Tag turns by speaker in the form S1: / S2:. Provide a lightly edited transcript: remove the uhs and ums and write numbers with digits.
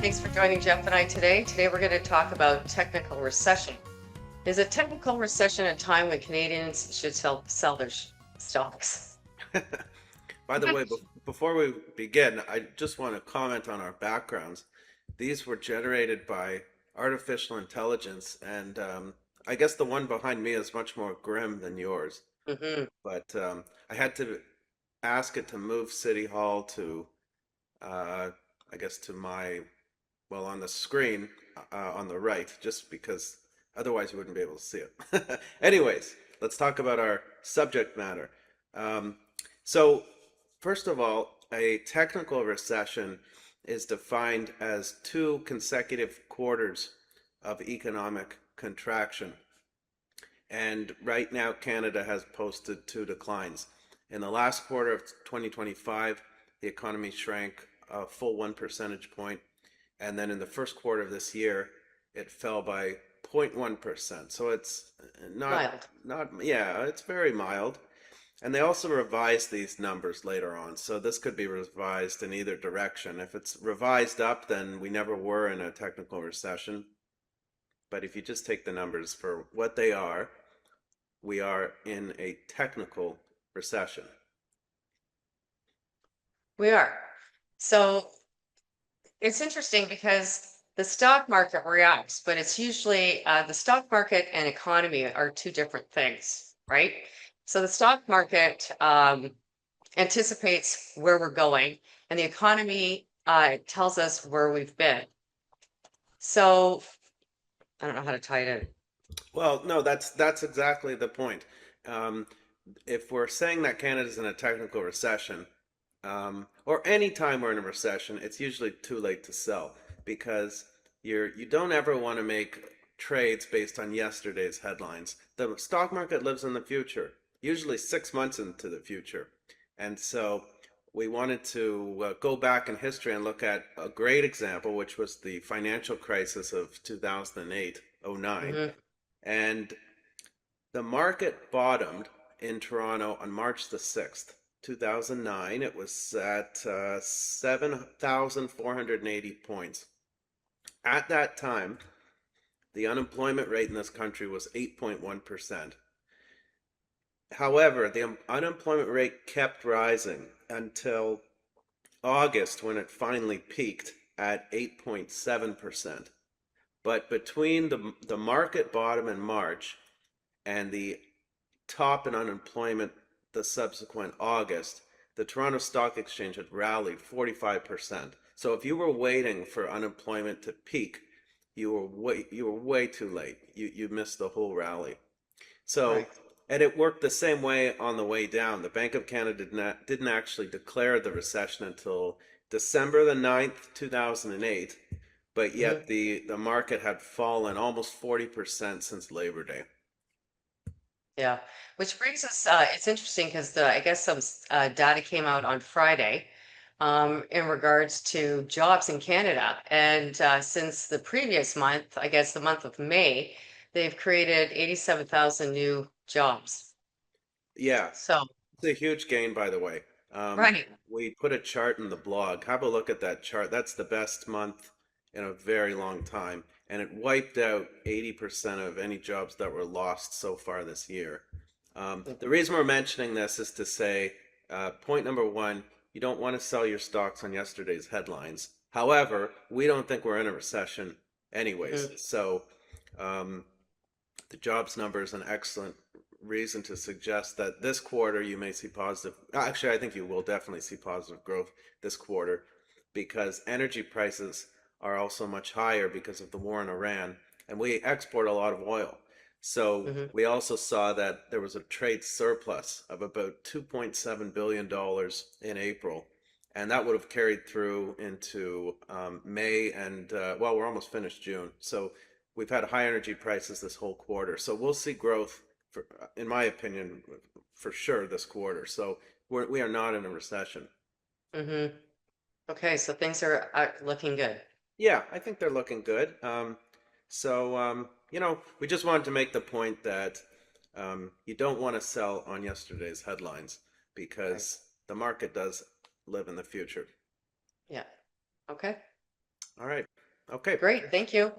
S1: Thanks for joining Jeff and I today. Today we're going to talk about technical recession. Is a technical recession a time when Canadians should sell their stocks?
S2: By the way, before we begin, I just want to comment on our backgrounds. These were generated by artificial intelligence, and I guess the one behind me is much more grim than yours.
S1: Hmm.
S2: But I had to ask it to move City Hall to, uh, I guess, to my, well, on the screen on the right, just because otherwise you wouldn't be able to see it. Anyways, let's talk about our subject matter. Um, so, first of all, a technical recession is defined as two consecutive quarters of economic contraction. And right now, Canada has posted two declines. In the last quarter of 2025, the economy shrank a full 1 percentage point. And then in the first quarter of this year, it fell by 0.1%. So it's
S1: Mild.
S2: yeah, it's very mild. And they also revised these numbers later on. So this could be revised in either direction. If it's revised up, then we never were in a technical recession. But if you just take the numbers for what they are, we are in a technical recession.
S1: We are. So it's interesting because the stock market reacts, but it's usually the stock market and economy are two different things, right? So the stock market anticipates where we're going, and the economy tells us where we've been. So I don't know how to tie it in.
S2: Well, no, that's exactly the point. Um, if we're saying that Canada's in a technical recession, or any time we're in a recession, it's usually too late to sell because you don't ever want to make trades based on yesterday's headlines. The stock market lives in the future, usually 6 months into the future, and so we wanted to go back in history and look at a great example, which was the financial crisis of 2008, '09,
S1: Hmm.
S2: and the market bottomed in Toronto on March the 6th, 2009. It was at 7,480 points. At that time, the unemployment rate in this country was 8.1%. However, the unemployment rate kept rising until August when it finally peaked at 8.7%. But between the market bottom in March and the top in unemployment the subsequent August, the Toronto Stock Exchange had rallied 45%. So if you were waiting for unemployment to peak, you were way too late. You missed the whole rally. So,
S1: Right.
S2: and it worked the same way on the way down. The Bank of Canada didn't actually declare the recession until December the 9th, 2008, but
S1: Hmm.
S2: yet the market had fallen almost 40% since Labor Day.
S1: Yeah. Which brings us, it's interesting because I guess some data came out on Friday in regards to jobs in Canada. And since the previous month, I guess the month of May, they've created 87,000 new jobs.
S2: Yeah,
S1: So,
S2: it's a huge gain, by the way.
S1: right.
S2: We put a chart in the blog. Have a look at that chart. That's the best month in a very long time, and it wiped out 80% of any jobs that were lost so far this year. The
S1: Mhm.
S2: reason we're mentioning this is to say, point number one, you don't want to sell your stocks on yesterday's headlines. However, we don't think we're in a recession anyways.
S1: Mhm.
S2: So, um, the jobs number is an excellent reason to suggest that this quarter you may see positive. Actually, I think you will definitely see positive growth this quarter because energy prices are also much higher because of the war in Iran, and we export a lot of oil. So
S1: Mhm.
S2: we also saw that there was a trade surplus of about $2.7 billion in April, and that would have carried through into May and, well, we're almost finished June. So we've had high energy prices this whole quarter. So we'll see growth, for, in my opinion, for sure this quarter. So we are not in a recession.
S1: Mhm. Okay, so things are looking good.
S2: Yeah, I think they're looking good. We just wanted to make the point that you don't want to sell on yesterday's headlines
S1: Right.
S2: because the market does live in the future.
S1: Yeah. Okay.
S2: All right. Okay.
S1: Great, thank you.